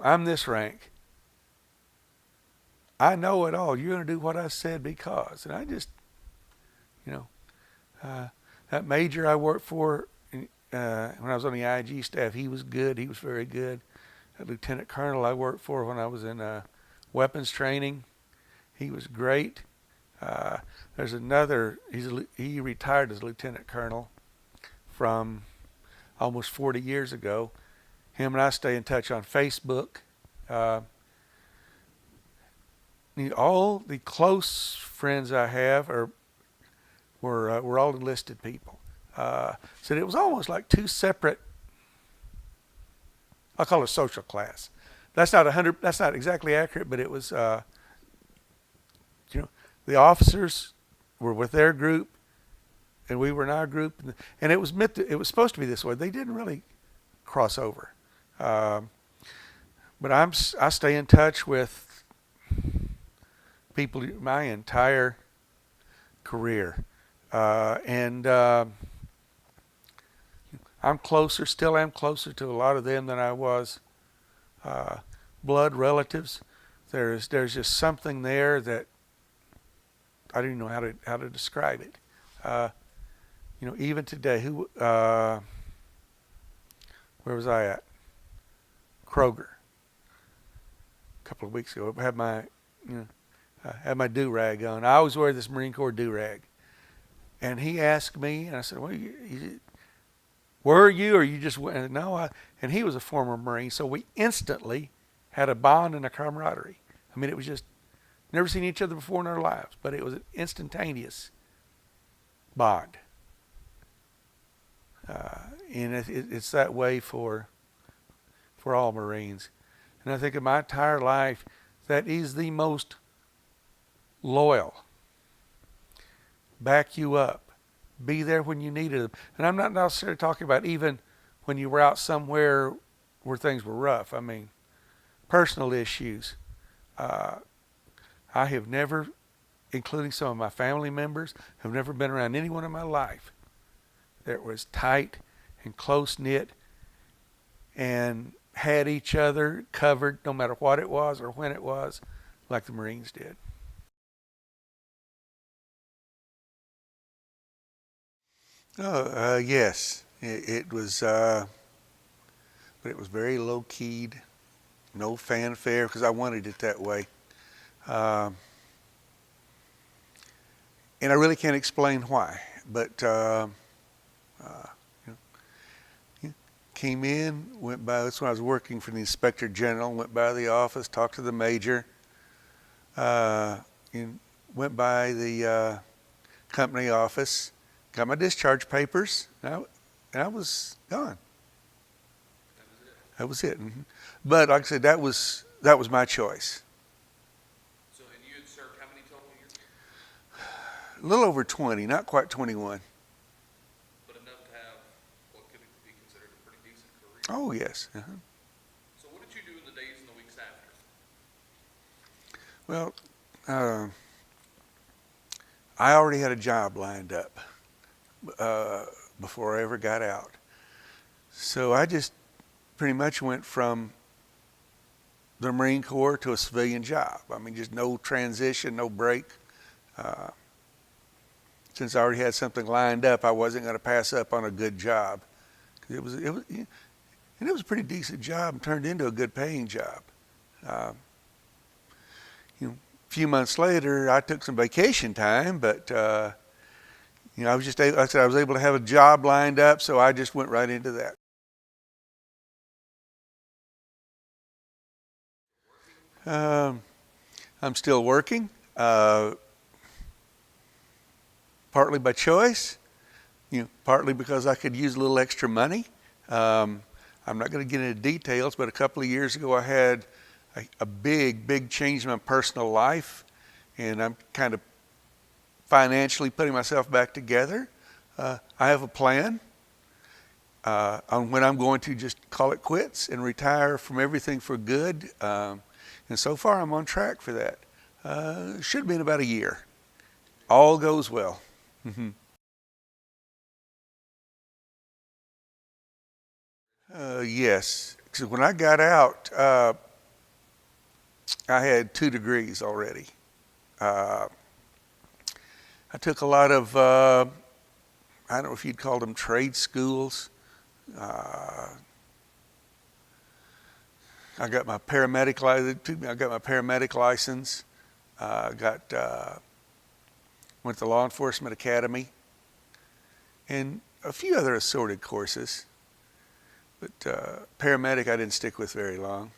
I'm this rank. I know it all. You're going to do what I said because. And I just, that major I worked for when I was on the IG staff, he was good. He was very good. That lieutenant colonel I worked for when I was in weapons training, he was great. There's another, he retired as lieutenant colonel from almost 40 years ago. Him and I stay in touch on Facebook. All the close friends I have were all enlisted people. So it was almost like 2 separate, I'll call it social class. That's not exactly accurate, but it was, the officers were with their group, and we were in our group, and it was supposed to be this way. They didn't really cross over, but I stay in touch with people my entire career, and still am closer to a lot of them than I was blood relatives. There's just something there that I don't even know how to describe it. Even today, where was I at? Kroger. A couple of weeks ago, I had my do-rag on. I always wear this Marine Corps do-rag. And he asked me, and I said, "Well, were you, or you just went?" No, and he was a former Marine, so we instantly had a bond and a camaraderie. I mean, it was just, never seen each other before in our lives, but it was an instantaneous bond. And it's that way for all Marines. And I think in my entire life, that is the most loyal. Back you up. Be there when you needed them. And I'm not necessarily talking about even when you were out somewhere where things were rough. I mean, personal issues. I have never, including some of my family members, have never been around anyone in my life that was tight and close-knit and had each other covered no matter what it was or when it was, like the Marines did. Yes, it was, but it was very low keyed, no fanfare because I wanted it that way. Um, and I really can't explain why, but you know, came in, went by, that's when I was working for the Inspector General, went by the office, talked to the major, and went by the company office, got my discharge papers, and I was gone. That was it. But like I said, that was my choice. So, and you had served how many total years? A little over 20, not quite 21. But enough to have what could be considered a pretty decent career. Oh, yes. So what did you do in the days and the weeks after? Well, I already had a job lined up before I ever got out. So I just pretty much went from the Marine Corps to a civilian job. I mean, just no transition, no break. Since I already had something lined up, I wasn't going to pass up on a good job. It was, and it was a pretty decent job and turned into a good paying job. A few months later, I took some vacation time, but I was just, like I said, I was able to have a job lined up, so I just went right into that. I'm still working, partly by choice, partly because I could use a little extra money. I'm not going to get into details, but a couple of years ago I had a big change in my personal life, and I'm kind of financially putting myself back together. I have a plan on when I'm going to just call it quits and retire from everything for good. And so far I'm on track for that. Should be in about a year. All goes well. Yes. So when I got out, I had 2 degrees already. I took a lot of, I don't know if you'd call them trade schools. I got my paramedic license. Went to law enforcement academy, and a few other assorted courses. But paramedic I didn't stick with very long.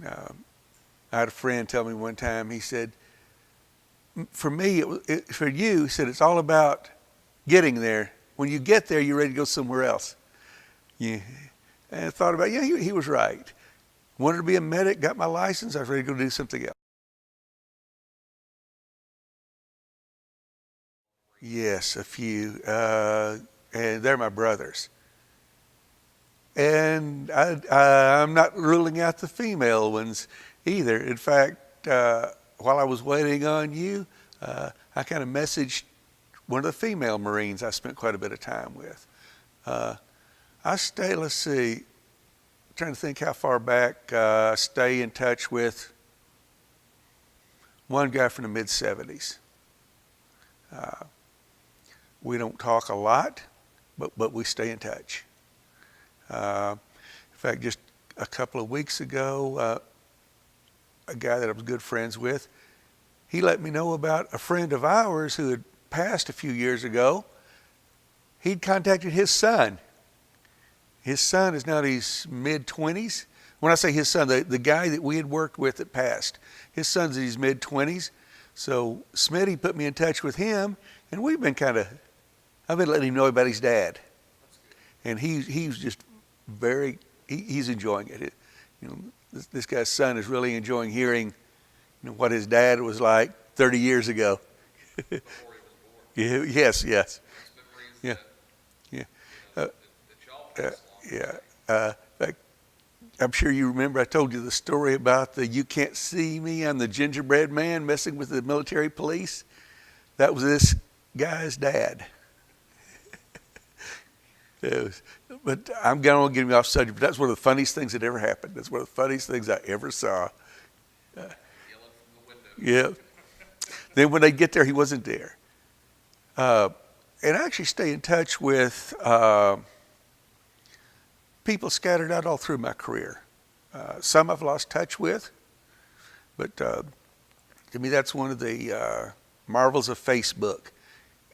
I had a friend tell me one time, he said, for me, for you, he said, it's all about getting there. When you get there, you're ready to go somewhere else. Yeah. And I thought about it, he was right. Wanted to be a medic, got my license, I was ready to go do something else. Yes, a few. And they're my brothers. And I'm not ruling out the female ones either. In fact, while I was waiting on you, I kind of messaged one of the female Marines I spent quite a bit of time with. I stay, let's see, trying to think how far back, I stay in touch with one guy from the mid-70s. We don't talk a lot, but we stay in touch. In fact, just a couple of weeks ago, a guy that I was good friends with, he let me know about a friend of ours who had passed a few years ago. He'd contacted his son. His son is now in his mid-20s. When I say his son, the guy that we had worked with that passed, his son's in his mid-20s. So Smitty put me in touch with him, and we've been I've been letting him know about his dad. And he's just he's enjoying it. This guy's son is really enjoying hearing what his dad was like 30 years ago. Before he was born. Yes. Yeah. Yeah. In fact, I'm sure you remember I told you the story about the "you can't see me, I'm the gingerbread man" messing with the military police. That was this guy's dad. But I'm going to get me off subject, but that's one of the funniest things that ever happened. That's one of the funniest things I ever saw. Yelling from the window. Yeah. Then when they get there, he wasn't there. and I actually stay in touch with people scattered out all through my career. Some I've lost touch with, but to me that's one of the marvels of Facebook.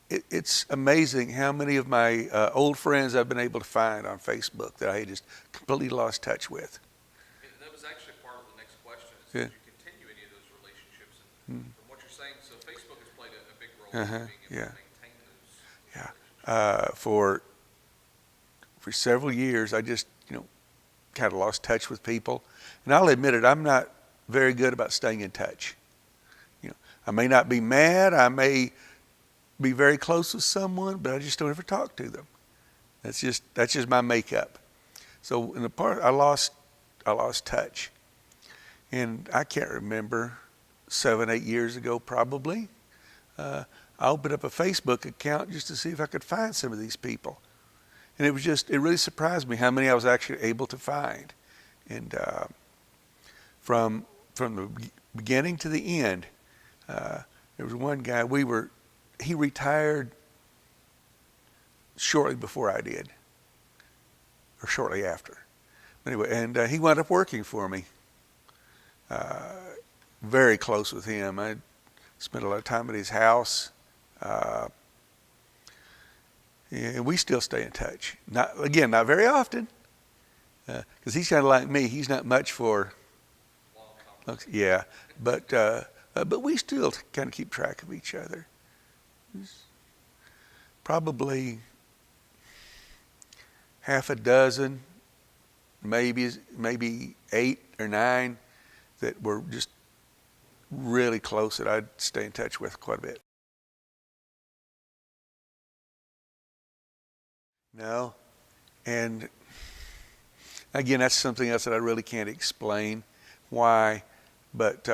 It's amazing how many of my old friends I've been able to find on Facebook that I had just completely lost touch with. That was actually part of the next question, is Yeah. did you continue any of those relationships? And from what you're saying, so Facebook has played a big role in being able Yeah. to maintain those Yeah. relationships. For several years, I just, kind of lost touch with people. And I'll admit it, I'm not very good about staying in touch. I may not be mad, I may be very close with someone, but I just don't ever talk to them. That's just my makeup. So in the part, I lost touch. And I can't remember, 7, 8 years ago probably, I opened up a Facebook account just to see if I could find some of these people. And it really surprised me how many I was actually able to find. And from the beginning to the end, there was one guy, he retired shortly before I did, or shortly after. Anyway, and he wound up working for me. Very close with him. I spent a lot of time at his house. And we still stay in touch. Not very often, because he's kind of like me. He's not much for, yeah, but we still kind of keep track of each other. Probably half a dozen, maybe 8 or 9 that were just really close that I'd stay in touch with quite a bit. No, and again, that's something else that I really can't explain why, but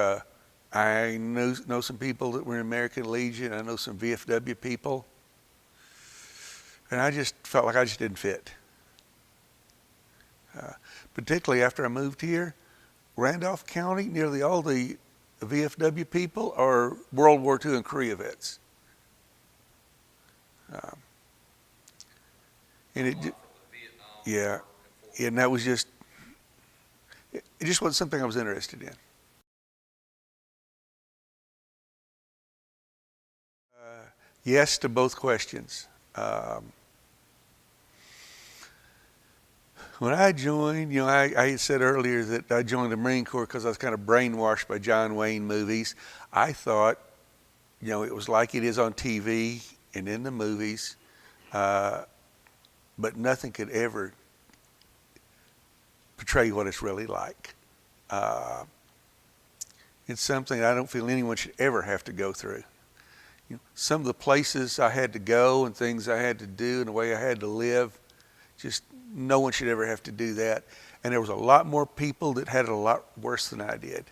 I know some people that were in American Legion. I know some VFW people, and I just felt like I just didn't fit. Particularly after I moved here, Randolph County, nearly all the VFW people are World War II and Korea vets. And yeah, and that was it just wasn't something I was interested in. Yes to both questions. When I joined, I had said earlier that I joined the Marine Corps because I was kind of brainwashed by John Wayne movies. I thought, it was like it is on TV and in the movies, but nothing could ever portray what it's really like. It's something I don't feel anyone should ever have to go through. Some of the places I had to go and things I had to do and the way I had to live, just no one should ever have to do that. And there was a lot more people that had it a lot worse than I did.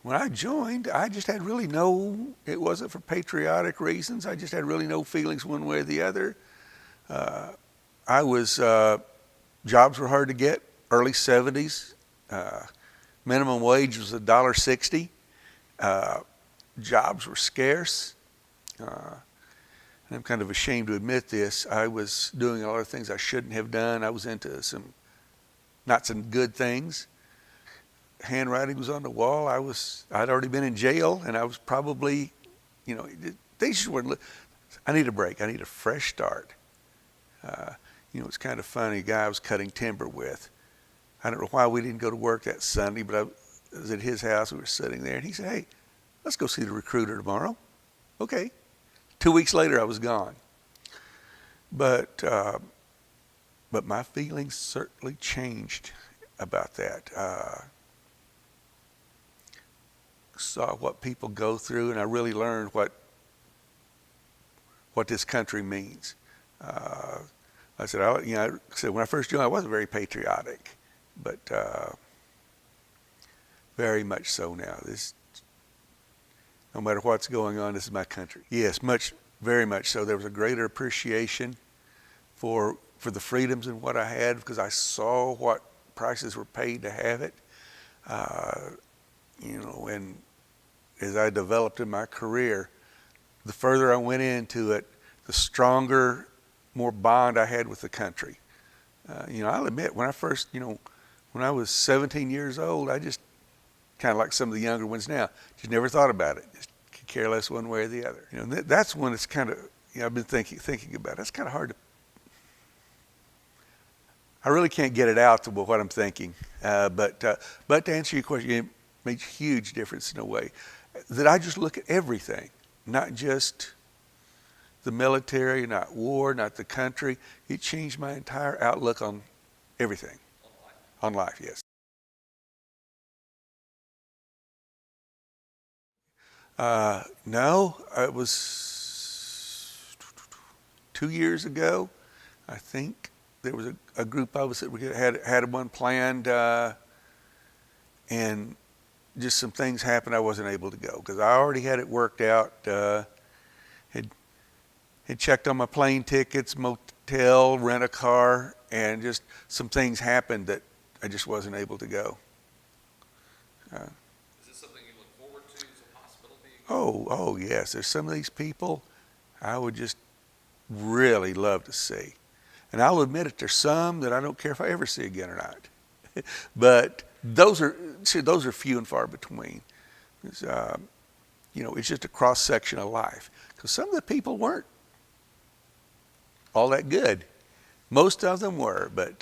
When I joined, I just had really it wasn't for patriotic reasons. I just had really no feelings one way or the other. Jobs were hard to get, early 70s. Minimum wage was $1.60. Jobs were scarce. I'm kind of ashamed to admit this. I was doing a lot of things I shouldn't have done. I was into not some good things. Handwriting was on the wall. I'd already been in jail, and I was probably, they just weren't. I need a break. I need a fresh start. It's kind of funny. A guy I was cutting timber with. I don't know why we didn't go to work that Sunday, but I was at his house. We were sitting there, and he said, "Hey, let's go see the recruiter tomorrow." Okay. 2 weeks later, I was gone. But my feelings certainly changed about that. Saw what people go through, and I really learned what this country means. I said, when I first joined, I wasn't very patriotic, but very much so now. No matter what's going on, this is my country. Yes, very much so. There was a greater appreciation for the freedoms and what I had because I saw what prices were paid to have it. And as I developed in my career, the further I went into it, the stronger, more bond I had with the country. I'll admit, when I was 17 years old, I just kind of like some of the younger ones now, just never thought about it. Just could care less one way or the other. That's when it's kind of, I've been thinking about it. That's kind of hard to, I really can't get it out to what I'm thinking. But to answer your question, it makes a huge difference in a way that I just look at everything, not just the military, not war, not the country. It changed my entire outlook on everything. On life, yes. No, it was 2 years ago. I think there was a group of us that we had one planned, and just some things happened. I wasn't able to go because I already had it worked out. Had checked on my plane tickets, motel, rent a car, and just some things happened that I just wasn't able to go. Is this something you look forward to as a possibility? Oh yes. There's some of these people I would just really love to see. And I'll admit it, there's some that I don't care if I ever see again or not. But those are few and far between. It's just a cross section of life. Because some of the people weren't all that good. Most of them were, but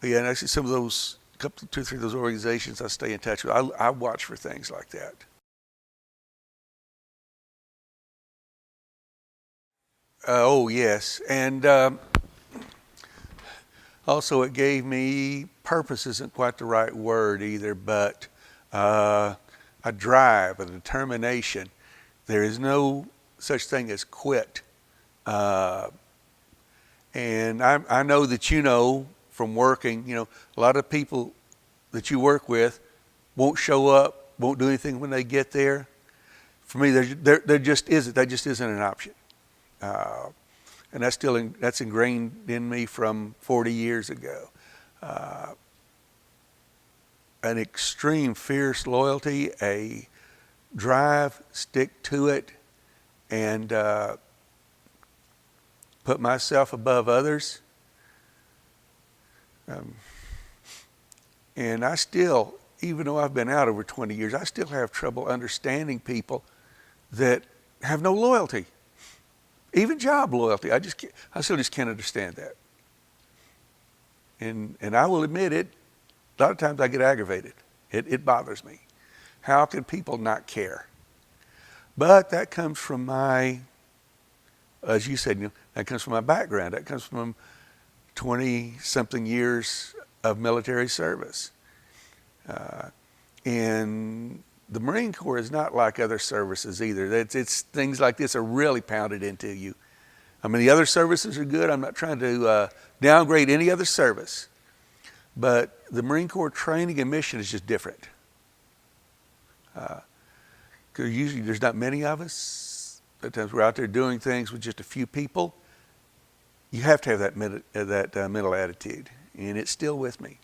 yeah, and actually some of those, two or three of those organizations I stay in touch with, I watch for things like that. Oh yes, and also it gave me, purpose isn't quite the right word either, but a drive, a determination. There is no such thing as quit. And I know that from working, a lot of people that you work with won't show up, won't do anything when they get there. For me, there just isn't. That just isn't an option. And that's ingrained in me from 40 years ago. An extreme fierce loyalty, a drive, stick to it, and put myself above others. And I still, even though I've been out over 20 years, I still have trouble understanding people that have no loyalty, even job loyalty. I still just can't understand that. And I will admit it, a lot of times I get aggravated. It bothers me. How can people not care? But that comes from my, as you said, that comes from my background. That comes from 20-something years of military service. And the Marine Corps is not like other services either. It's things like this are really pounded into you. I mean, the other services are good. I'm not trying to downgrade any other service. But the Marine Corps training and mission is just different. Because usually there's not many of us. Sometimes we're out there doing things with just a few people. You have to have that mental attitude, and it's still with me.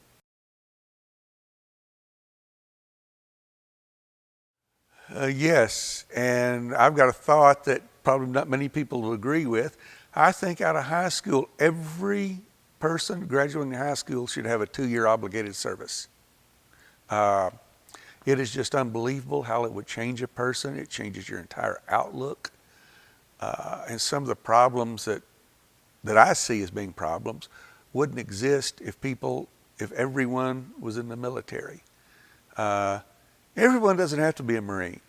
Yes, and I've got a thought that probably not many people will agree with. I think out of high school, every person graduating high school should have a 2-year obligated service. It is just unbelievable how it would change a person. It changes your entire outlook. And some of the problems that I see as being problems wouldn't exist if everyone was in the military. Everyone doesn't have to be a Marine.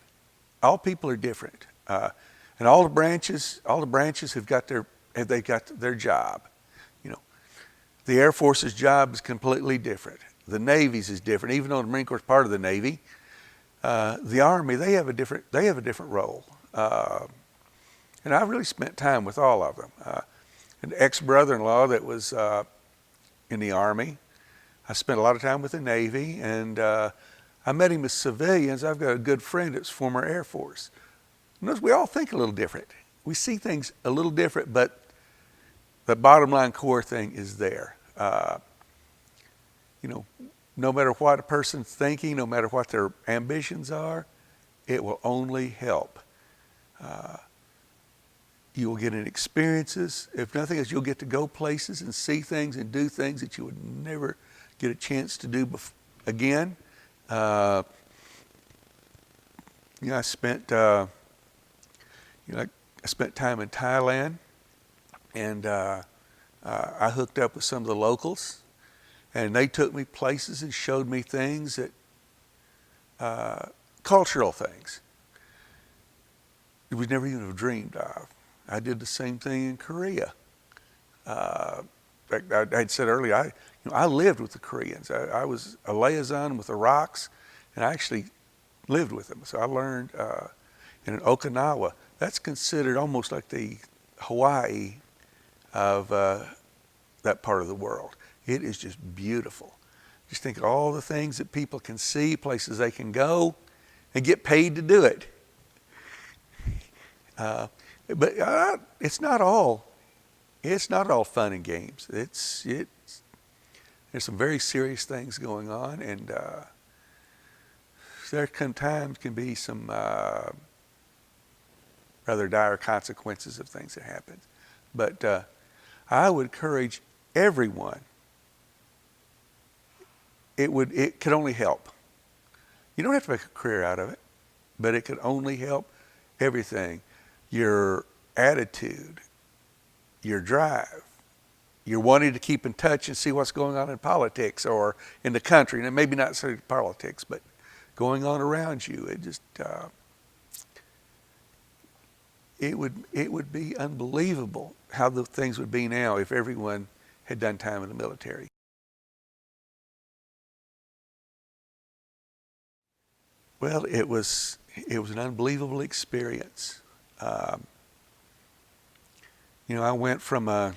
All people are different. And all the branches have got their job. The Air Force's job is completely different. The Navy's is different. Even though the Marine Corps is part of the Navy, the Army, they have a different role. And I've really spent time with all of them. An ex-brother-in-law that was in the Army. I spent a lot of time with the Navy, and I met him as civilians. I've got a good friend that's former Air Force. Notice we all think a little different. We see things a little different, but the bottom line core thing is there. No matter what a person's thinking, no matter what their ambitions are, it will only help You will get in experiences. If nothing else, you'll get to go places and see things and do things that you would never get a chance to do again. I spent I spent time in Thailand, and I hooked up with some of the locals, and they took me places and showed me things that cultural things that we never even have dreamed of. I did the same thing in Korea. I had said earlier, I lived with the Koreans. I was a liaison with the Rocks, and I actually lived with them. So I learned in Okinawa. That's considered almost like the Hawaii of that part of the world. It is just beautiful. Just think of all the things that people can see, places they can go, and get paid to do it. But it's not all fun and games. There's some very serious things going on, and there can be some rather dire consequences of things that happen. But I would encourage everyone. It could only help. You don't have to make a career out of it, but it could only help everything. Your attitude, your drive, your wanting to keep in touch and see what's going on in politics or in the country, and maybe not necessarily politics, but going on around you. It just it would be unbelievable how the things would be now if everyone had done time in the military. Well, it was an unbelievable experience. I went from a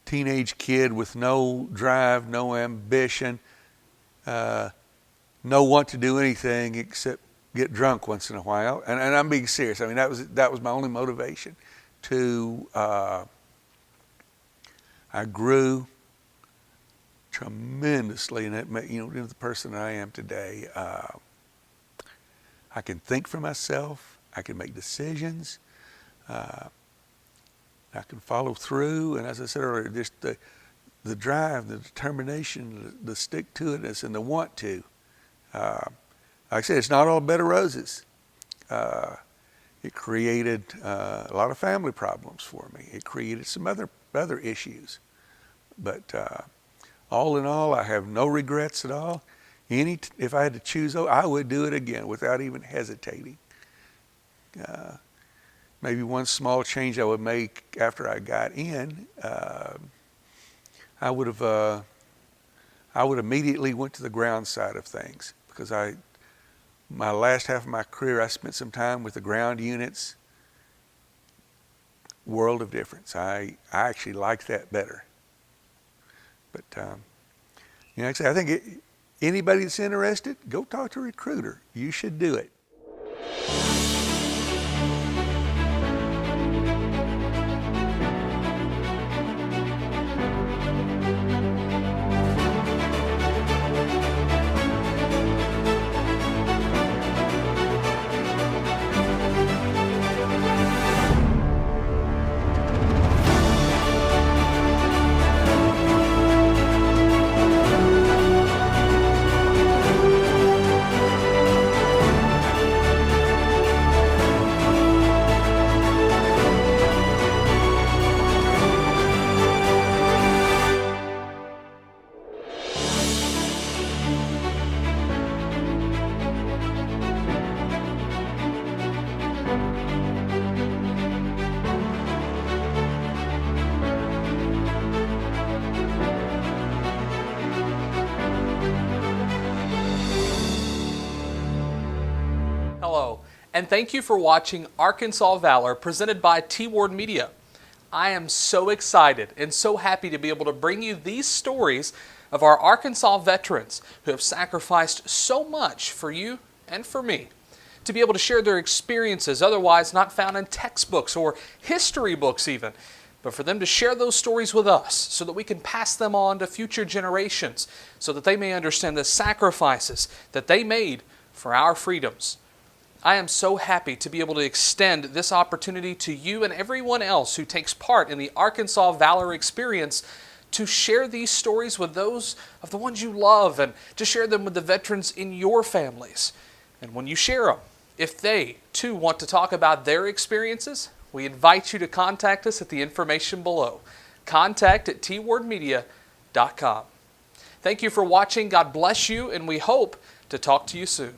teenage kid with no drive, no ambition, no want to do anything except get drunk once in a while. And I'm being serious. I mean, that was my only motivation. I grew tremendously, and it made, into the person I am today. I can think for myself. I can make decisions. I can follow through, and as I said earlier, just the drive, the determination, the stick-to-itness, and the want to. Like I said, it's not all bed of roses. It created a lot of family problems for me. It created some other issues, but all in all, I have no regrets at all. If I had to choose, I would do it again without even hesitating. Maybe one small change I would make after I got in, I would immediately went to the ground side of things, because my last half of my career, I spent some time with the ground units. World of difference. I actually like that better. But like I say, I think anybody that's interested, go talk to a recruiter. You should do it. Hello, and thank you for watching Arkansas Valor presented by T-Ward Media. I am so excited and so happy to be able to bring you these stories of our Arkansas veterans who have sacrificed so much for you and for me, to be able to share their experiences otherwise not found in textbooks or history books even, but for them to share those stories with us so that we can pass them on to future generations so that they may understand the sacrifices that they made for our freedoms. I am so happy to be able to extend this opportunity to you and everyone else who takes part in the Arkansas Valor experience to share these stories with those of the ones you love and to share them with the veterans in your families. And when you share them, if they too want to talk about their experiences, we invite you to contact us at the information below. contact@twordmedia.com. Thank you for watching. God bless you, and we hope to talk to you soon.